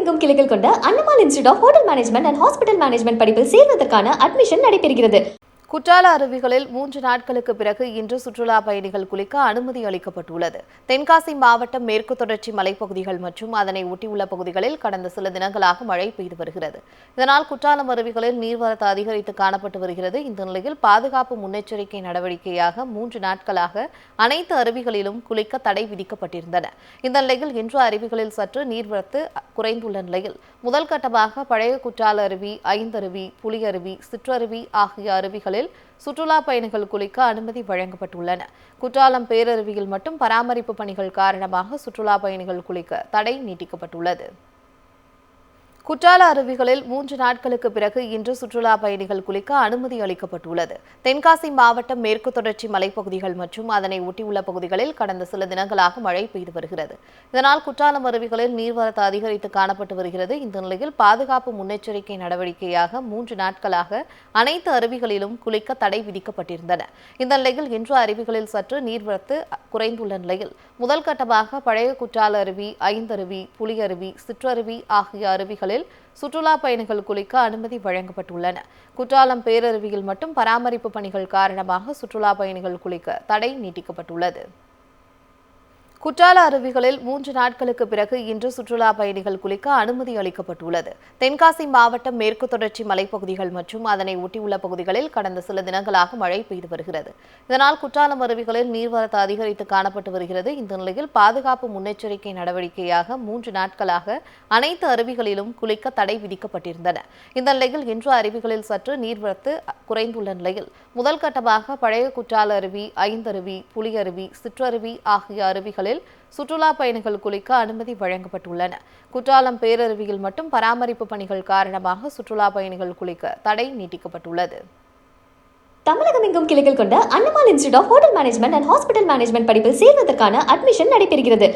தமிழகமெங்கும் கிளைகள் கொண்ட Annamal institute of hotel management and hospital management படிப்பில் சேர்வதற்கான அட்மிஷன் நடைபெறுகிறது. குற்றால அருவிகளில் 3 நாட்களுக்கு பிறகு இன்று சுற்றுலா பயணிகள் குளிக்க அனுமதி அளிக்கப்பட்டுள்ளது. தென்காசி மாவட்டம் மேற்கு தொடர்ச்சி மலைப்பகுதிகள் மற்றும் அதனை ஒட்டியுள்ள பகுதிகளில் கடந்த சில தினங்களாக மழை பெய்து வருகிறது. இதனால் குற்றாலம் அருவிகளில் நீர்வரத்து அதிகரித்து காணப்பட்டு வருகிறது. இந்த நிலையில் பாதுகாப்பு முன்னெச்சரிக்கை நடவடிக்கையாக 3 நாட்களாக அனைத்து அருவிகளிலும் குளிக்க தடை விதிக்கப்பட்டிருந்தன. இந்த நிலையில் இன்று அருவிகளில் சற்று நீர்வரத்து குறைந்துள்ள நிலையில் முதல் கட்டமாக பழைய குற்றால அருவி, ஐந்தருவி, புலியருவி, சிற்றருவி ஆகிய அருவிகளில் சுற்றுலா பயணிகள் குளிக்க அனுமதி வழங்கப்பட்டுள்ளன. குற்றாலம் பேரருவியில் மட்டும் பராமரிப்பு பணிகள் காரணமாக சுற்றுலா பயணிகள் குளிக்க தடை நீட்டிக்கப்பட்டுள்ளது. குற்றால அருவிகளில் 3 நாட்களுக்கு பிறகு இன்று சுற்றுலா பயணிகள் குளிக்க அனுமதி அளிக்கப்பட்டுள்ளது. தென்காசி மாவட்டம் மேற்கு தொடர்ச்சி மலைப்பகுதிகள் மற்றும் அதனை ஒட்டியுள்ள பகுதிகளில் கடந்த சில தினங்களாக மழை பெய்து வருகிறது. இதனால் குற்றாலம் அருவிகளில் நீர்வரத்து அதிகரித்து காணப்பட்டு வருகிறது. இந்த நிலையில் பாதுகாப்பு முன்னெச்சரிக்கை நடவடிக்கையாக 3 நாட்களாக அனைத்து அருவிகளிலும் குளிக்க தடை விதிக்கப்பட்டிருந்தன. இந்த நிலையில் இன்று அருவிகளில் சற்று நீர்வரத்து குறைந்துள்ள நிலையில் முதல் கட்டமாக பழைய குற்றால அருவி, ஐந்தருவி, புலியருவி, சிற்றருவி ஆகிய அருவிகளில் சுற்றுலா பயணிகள் குளிக்க அனுமதி வழங்கப்பட்டுள்ளன. குற்றாலம் பேரருவியில் மட்டும் பராமரிப்பு பணிகள் காரணமாக சுற்றுலா பயணிகள் குளிக்க தடை நீட்டிக்கப்பட்டுள்ளது. குற்றால அருவிகளில் 3 நாட்களுக்கு பிறகு இன்று சுற்றுலா பயணிகள் குளிக்க அனுமதி அளிக்கப்பட்டுள்ளது. தென்காசி மாவட்டம் மேற்கு தொடர்ச்சி மலைப்பகுதிகள் மற்றும் அதனை ஒட்டியுள்ள பகுதிகளில் கடந்த சில தினங்களாக மழை பெய்து வருகிறது. இதனால் குற்றாலம் அருவிகளில் நீர்வரத்து அதிகரித்து காணப்பட்டு வருகிறது. இந்த நிலையில் பாதுகாப்பு முன்னெச்சரிக்கை நடவடிக்கையாக 3 நாட்களாக அனைத்து அருவிகளிலும் குளிக்க தடை விதிக்கப்பட்டிருந்தன. இந்த நிலையில் இன்று அருவிகளில் சற்று நீர்வரத்து குறைந்துள்ள நிலையில் முதல் கட்டமாக பழைய குற்றால அருவி, ஐந்தருவி, புலியருவி, சிற்றருவி ஆகிய அருவிகளில் சுற்றுலா பயணிகள் குளிக்க அனுமதி வழங்கப்பட்டுள்ளன. குற்றாலம் பேரருவியில் மட்டும் பராமரிப்பு பணிகள் காரணமாக சுற்றுலா பயணிகள் குளிக்க தடை நீட்டிக்கப்பட்டுள்ளது. தமிழகமெங்கும் கிளைகள் கொண்ட Annamal institute of hotel management and hospital management படிப்பில் சேர்வதற்கான அட்மிஷன் நடைபெறுகிறது.